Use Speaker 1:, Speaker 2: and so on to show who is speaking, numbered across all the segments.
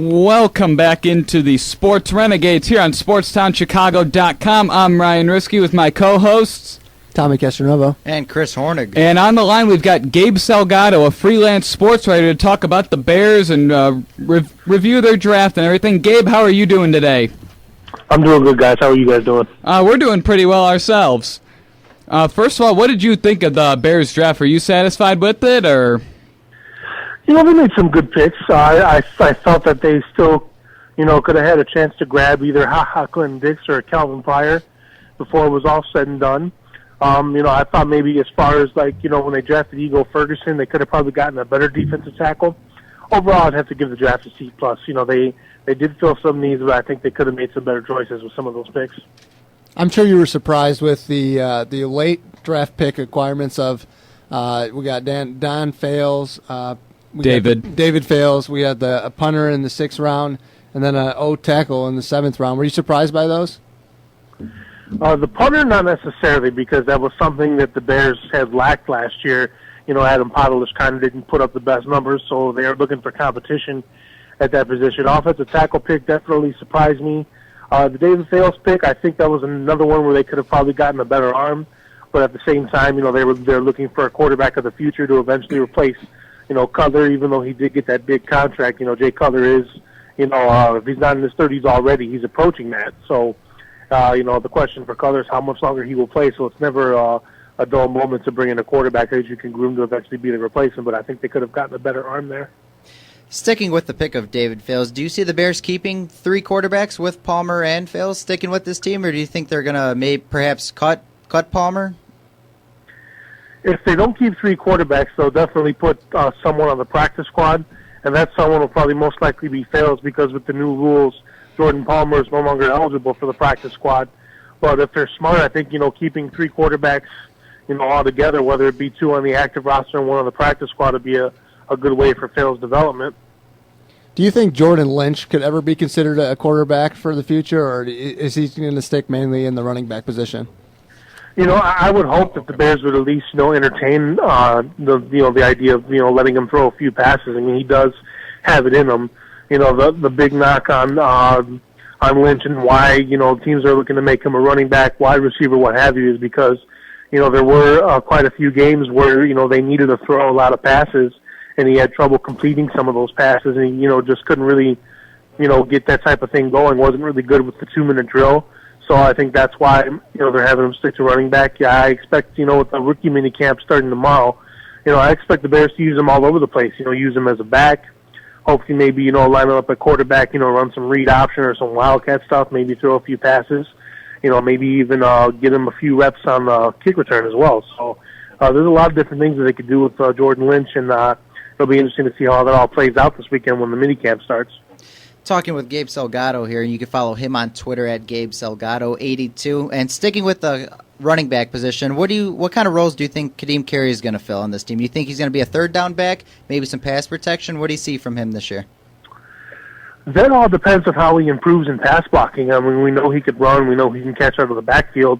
Speaker 1: Welcome back into the Sports Renegades here on SportsTownChicago.com. I'm Ryan Risky with my co-hosts
Speaker 2: Tommy Castronovo
Speaker 3: and Chris Hornig.
Speaker 1: And on the line we've got Gabe Salgado, a freelance sports writer, to talk about the Bears and review their draft and everything. Gabe, how are you doing today?
Speaker 4: I'm doing good, guys. How are you guys doing?
Speaker 1: We're doing pretty well ourselves. First of all, what did you think of the Bears draft? Are you satisfied with it, or?
Speaker 4: You know, they made some good picks. I felt that they still, could have had a chance to grab either Clinton Dix or Calvin Pryor before it was all said and done. I thought maybe as far as, when they drafted Ego Ferguson, they could have probably gotten a better defensive tackle. Overall, I'd have to give the draft a C+. They did fill some needs, but I think they could have made some better choices with some of those picks.
Speaker 2: I'm sure you were surprised with the late draft pick requirements of we got Don Fales, David Fales. We had a punter in the 6th round, and then an O tackle in the 7th round. Were you surprised by those?
Speaker 4: The punter, not necessarily, because that was something that the Bears had lacked last year. Adam Podolish kind of didn't put up the best numbers, so they are looking for competition at that position. Offensive tackle pick definitely surprised me. The David Fales pick, I think that was another one where they could have probably gotten a better arm, but at the same time, they're looking for a quarterback of the future to eventually replace, Cutler, even though he did get that big contract. Jay Cutler is, if he's not in his 30s already, he's approaching that. So, the question for Cutler is how much longer he will play, so it's never a dull moment to bring in a quarterback that you can groom to eventually be the replacement, but I think they could have gotten a better arm there.
Speaker 3: Sticking with the pick of David Fales, do you see the Bears keeping 3 quarterbacks with Palmer and Fales sticking with this team, or do you think they're going to perhaps cut Palmer?
Speaker 4: If they don't keep 3 quarterbacks, they'll definitely put someone on the practice squad, and that someone will probably most likely be Fales because with the new rules, Jordan Palmer is no longer eligible for the practice squad. But if they're smart, I think, keeping 3 quarterbacks, all together, whether it be 2 on the active roster and 1 on the practice squad, would be a good way for Fales' development.
Speaker 2: Do you think Jordan Lynch could ever be considered a quarterback for the future, or is he going to stick mainly in the running back position?
Speaker 4: I would hope that the Bears would at least, entertain the idea of letting him throw a few passes. I mean, he does have it in him. The big knock on Lynch and why teams are looking to make him a running back, wide receiver, what have you, is because there were quite a few games where they needed to throw a lot of passes, and he had trouble completing some of those passes, and he just couldn't really get that type of thing going. Wasn't really good with the 2-minute drill. So I think that's why, they're having him stick to running back. Yeah, I expect, with the rookie minicamp starting tomorrow, I expect the Bears to use him all over the place. Use him as a back. Hopefully maybe, line him up at quarterback, run some read option or some wildcat stuff, maybe throw a few passes, maybe even get him a few reps on kick return as well. So there's a lot of different things that they could do with Jordan Lynch, and it'll be interesting to see how that all plays out this weekend when the minicamp starts.
Speaker 3: Talking with Gabe Salgado here, and you can follow him on Twitter at Gabe Salgado82. And sticking with the running back position, what kind of roles do you think Kadeem Carey is going to fill on this team? Do you think he's going to be a 3rd down back, maybe some pass protection? What do you see from him this year?
Speaker 4: That all depends on how he improves in pass blocking. I mean, we know he could run, we know he can catch out of the backfield,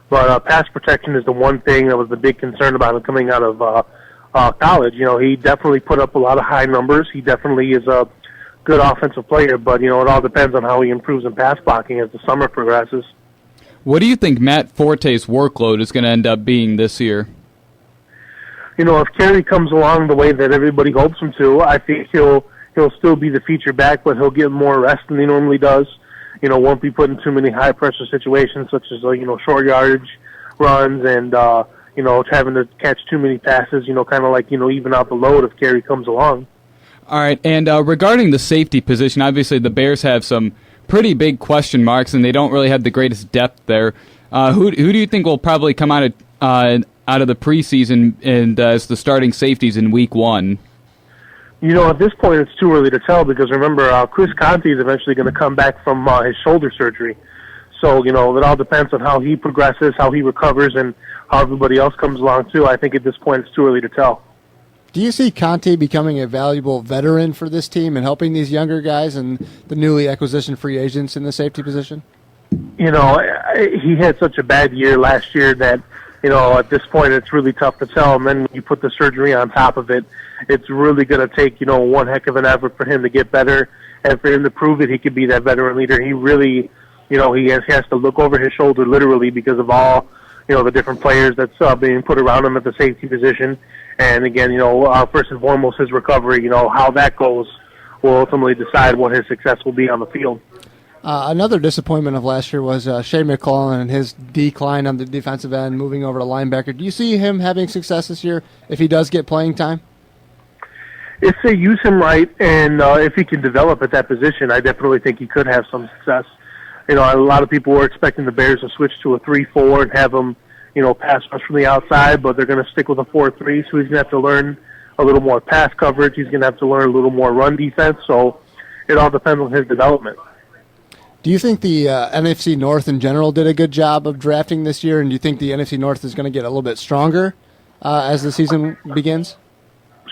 Speaker 4: but pass protection is the one thing that was the big concern about him coming out of college. He definitely put up a lot of high numbers. He definitely is a good offensive player, but, it all depends on how he improves in pass blocking as the summer progresses.
Speaker 1: What do you think Matt Forte's workload is going to end up being this year?
Speaker 4: If Carey comes along the way that everybody hopes him to, I think he'll still be the feature back, but he'll get more rest than he normally does. Won't be put in too many high-pressure situations such as, short yardage runs and, having to catch too many passes, kind of like, even out the load if Carey comes along.
Speaker 1: All right, and regarding the safety position, obviously the Bears have some pretty big question marks, and they don't really have the greatest depth there. Who do you think will probably come out of the preseason and as the starting safeties in Week 1?
Speaker 4: At this point it's too early to tell because remember, Chris Conte is eventually going to come back from his shoulder surgery. So, it all depends on how he progresses, how he recovers, and how everybody else comes along too. I think at this point it's too early to tell.
Speaker 2: Do you see Conte becoming a valuable veteran for this team and helping these younger guys and the newly acquisition free agents in the safety position?
Speaker 4: He had such a bad year last year that, at this point it's really tough to tell. And then when you put the surgery on top of it, it's really going to take, one heck of an effort for him to get better And for him to prove that he could be that veteran leader, he really, he has to look over his shoulder literally because of all, the different players that's being put around him at the safety position. And again, first and foremost, his recovery, how that goes will ultimately decide what his success will be on the field.
Speaker 2: Another disappointment of last year was Shea McClellan and his decline on the defensive end, moving over to linebacker. Do you see him having success this year if he does get playing time?
Speaker 4: If they use him right and if he can develop at that position, I definitely think he could have some success. A lot of people were expecting the Bears to switch to a 3-4 and have him, pass rush from the outside, but they're going to stick with a 4-3, so he's going to have to learn a little more pass coverage. He's going to have to learn a little more run defense, so it all depends on his development.
Speaker 2: Do you think the NFC North in general did a good job of drafting this year, and do you think the NFC North is going to get a little bit stronger as the season begins?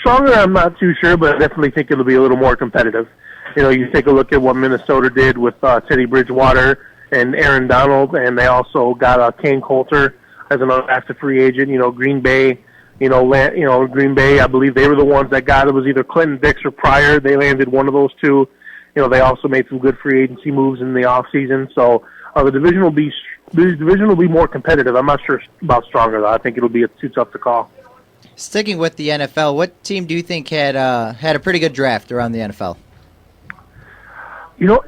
Speaker 4: Stronger, I'm not too sure, but I definitely think it'll be a little more competitive. You take a look at what Minnesota did with Teddy Bridgewater and Aaron Donald, and they also got Kane Coulter as an undrafted free agent. Green Bay, Green Bay, I believe they were the ones that got it. It was either Clinton Dix or Pryor. They landed one of those two. They also made some good free agency moves in the offseason. So the division will be more competitive. I'm not sure about stronger, though. I think it'll be too tough to call.
Speaker 3: Sticking with the NFL, what team do you think had a pretty good draft around the NFL?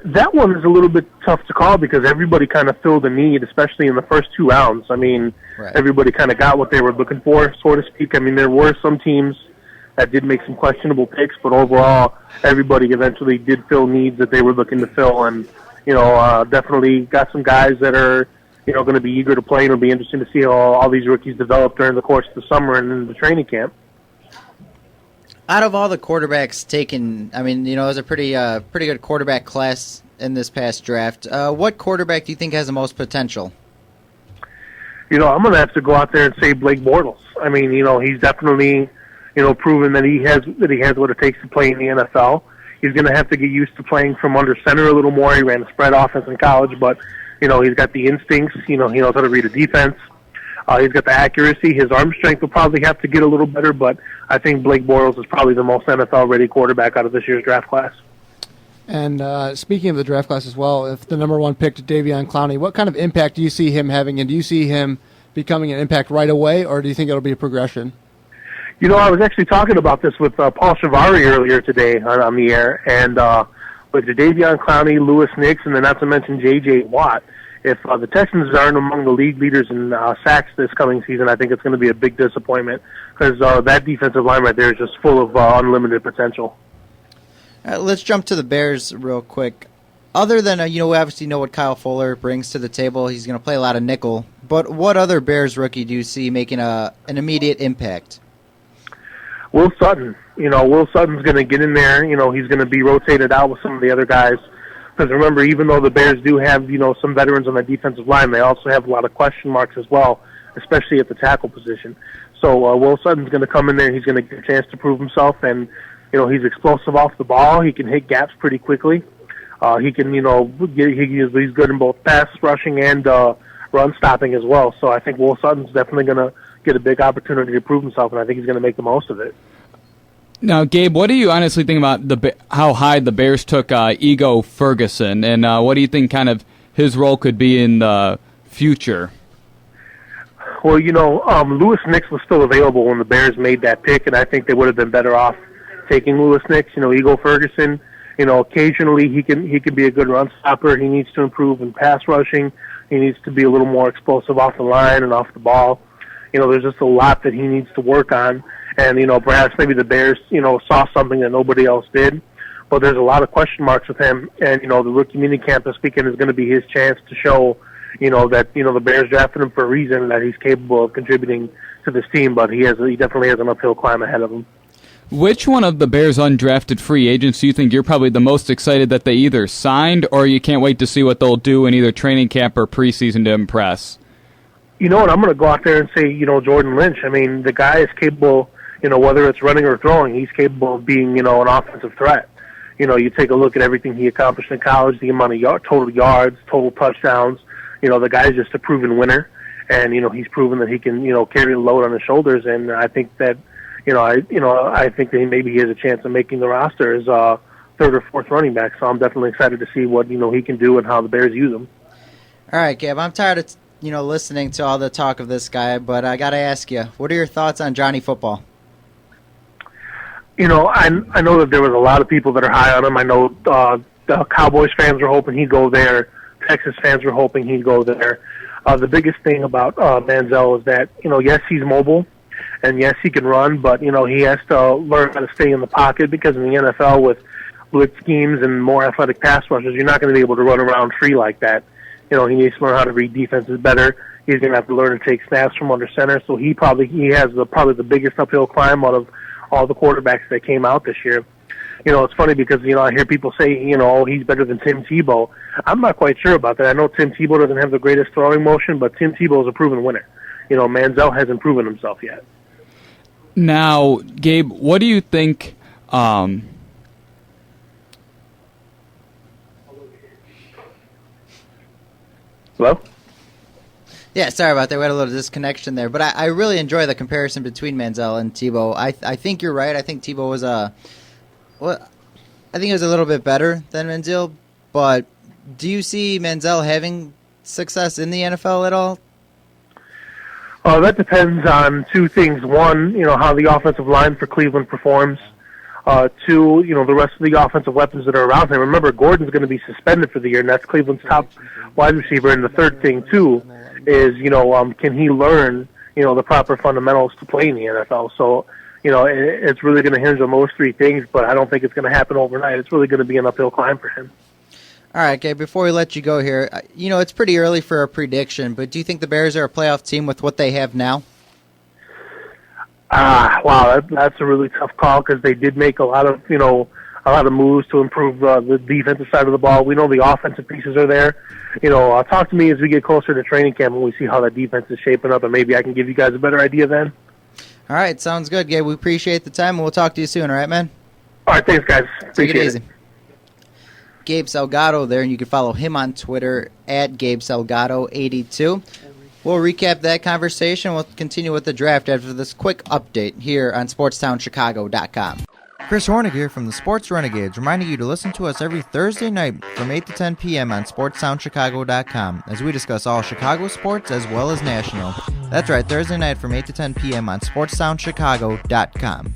Speaker 4: That one is a little bit tough to call because everybody kind of filled a need, especially in the first 2 rounds. I mean,
Speaker 3: right.
Speaker 4: Everybody kind of got what they were looking for, so to speak. I mean, there were some teams that did make some questionable picks, but overall, everybody eventually did fill needs that they were looking to fill, and definitely got some guys that are going to be eager to play, and it'll be interesting to see how all these rookies develop during the course of the summer and in the training camp.
Speaker 3: Out of all the quarterbacks taken, I mean, it was a pretty good quarterback class in this past draft. What quarterback do you think has the most potential?
Speaker 4: I'm going to have to go out there and say Blake Bortles. I mean, he's definitely proven that he has what it takes to play in the NFL. He's going to have to get used to playing from under center a little more. He ran a spread offense in college, but he's got the instincts. He knows how to read a defense. He's got the accuracy. His arm strength will probably have to get a little better, but I think Blake Bortles is probably the most NFL-ready quarterback out of this year's draft class.
Speaker 2: And speaking of the draft class as well, if the number 1 pick to Davion Clowney, what kind of impact do you see him having, and do you see him becoming an impact right away, or do you think it'll be a progression?
Speaker 4: I was actually talking about this with Paul Shivari earlier today on the air, and with Jadeveon Clowney, Lewis Nix, and then not to mention J.J. Watt, if the Texans aren't among the league leaders in sacks this coming season, I think it's going to be a big disappointment because that defensive line right there is just full of unlimited potential.
Speaker 3: Let's jump to the Bears real quick. Other than, we obviously know what Kyle Fuller brings to the table. He's going to play a lot of nickel. But what other Bears rookie do you see making an immediate impact?
Speaker 4: Will Sutton. Will Sutton's going to get in there. He's going to be rotated out with some of the other guys. Because remember, even though the Bears do have, some veterans on the defensive line, they also have a lot of question marks as well, especially at the tackle position. So Will Sutton's going to come in there. He's going to get a chance to prove himself. And, he's explosive off the ball. He can hit gaps pretty quickly. He can, he's good in both pass rushing and run stopping as well. So I think Will Sutton's definitely going to get a big opportunity to prove himself, and I think he's going to make the most of it.
Speaker 1: Now, Gabe, what do you honestly think about how high the Bears took Ego Ferguson, and what do you think kind of his role could be in the future?
Speaker 4: Well, Lewis Nix was still available when the Bears made that pick, and I think they would have been better off taking Lewis Nix. Ego Ferguson, occasionally he can be a good run stopper. He needs to improve in pass rushing. He needs to be a little more explosive off the line and off the ball. There's just a lot that he needs to work on. And, perhaps maybe the Bears, saw something that nobody else did. But there's a lot of question marks with him. And, the rookie minicamp this weekend is going to be his chance to show, that, the Bears drafted him for a reason, that he's capable of contributing to this team. But he definitely has an uphill climb ahead of him.
Speaker 1: Which one of the Bears' undrafted free agents do you think you're probably the most excited that they either signed or you can't wait to see what they'll do in either training camp or preseason to impress?
Speaker 4: You know what? I'm going to go out there and say, Jordan Lynch. I mean, the guy is capable, whether it's running or throwing, he's capable of being, an offensive threat. You take a look at everything he accomplished in college, the amount of total yards, total touchdowns. The guy's just a proven winner. And, he's proven that he can, carry the load on his shoulders. And I think that, I think that maybe he has a chance of making the roster as the third or fourth running back. So I'm definitely excited to see what he can do and how the Bears use him.
Speaker 3: All right, Gabe, I'm tired of listening to all the talk of this guy, but I got to ask you, what are your thoughts on Johnny Football?
Speaker 4: I know that there was a lot of people that are high on him. I know the Cowboys fans were hoping he'd go there. Texas fans were hoping he'd go there. The biggest thing about Manziel is that, yes, he's mobile, and yes, he can run, but, he has to learn how to stay in the pocket because in the NFL with blitz schemes and more athletic pass rushers, you're not going to be able to run around free like that. He needs to learn how to read defenses better. He's going to have to learn to take snaps from under center, so he has probably the biggest uphill climb out of all the quarterbacks that came out this year. It's funny because, I hear people say, he's better than Tim Tebow. I'm not quite sure about that. I know Tim Tebow doesn't have the greatest throwing motion, but Tim Tebow is a proven winner. Manziel hasn't proven himself yet.
Speaker 1: Now, Gabe, what do you think...
Speaker 4: Hello?
Speaker 3: Yeah, sorry about that. We had a little disconnection there. But I really enjoy the comparison between Manziel and Tebow. I think you're right. I think Tebow was I think he was a little bit better than Manziel. But do you see Manziel having success in the NFL at all?
Speaker 4: That depends on two things. One, how the offensive line for Cleveland performs. Two, the rest of the offensive weapons that are around him. Remember, Gordon's going to be suspended for the year, and that's Cleveland's top wide receiver. And the third thing, too, is, can he learn, the proper fundamentals to play in the NFL? So, it's really going to hinge on those three things, but I don't think it's going to happen overnight. It's really going to be an uphill climb for him.
Speaker 3: All right, Gabe, before we let you go here, it's pretty early for a prediction, but do you think the Bears are a playoff team with what they have now?
Speaker 4: Wow, that's a really tough call because they did make a lot of moves to improve the defensive side of the ball. We know the offensive pieces are there. Talk to me as we get closer to training camp and we see how that defense is shaping up, and maybe I can give you guys a better idea then.
Speaker 3: All right, sounds good, Gabe. We appreciate the time, and we'll talk to you soon, all right, man?
Speaker 4: All right, thanks, guys. Appreciate it.
Speaker 3: Gabe Salgado there, and you can follow him on Twitter at Gabe Salgado82. We'll recap that conversation. We'll continue with the draft after this quick update here on SportsTownChicago.com. Chris Hornig here from the Sports Renegades, reminding you to listen to us every Thursday night from 8 to 10 p.m. on SportsTownChicago.com as we discuss all Chicago sports as well as national. That's right, Thursday night from 8 to 10 p.m. on SportsTownChicago.com.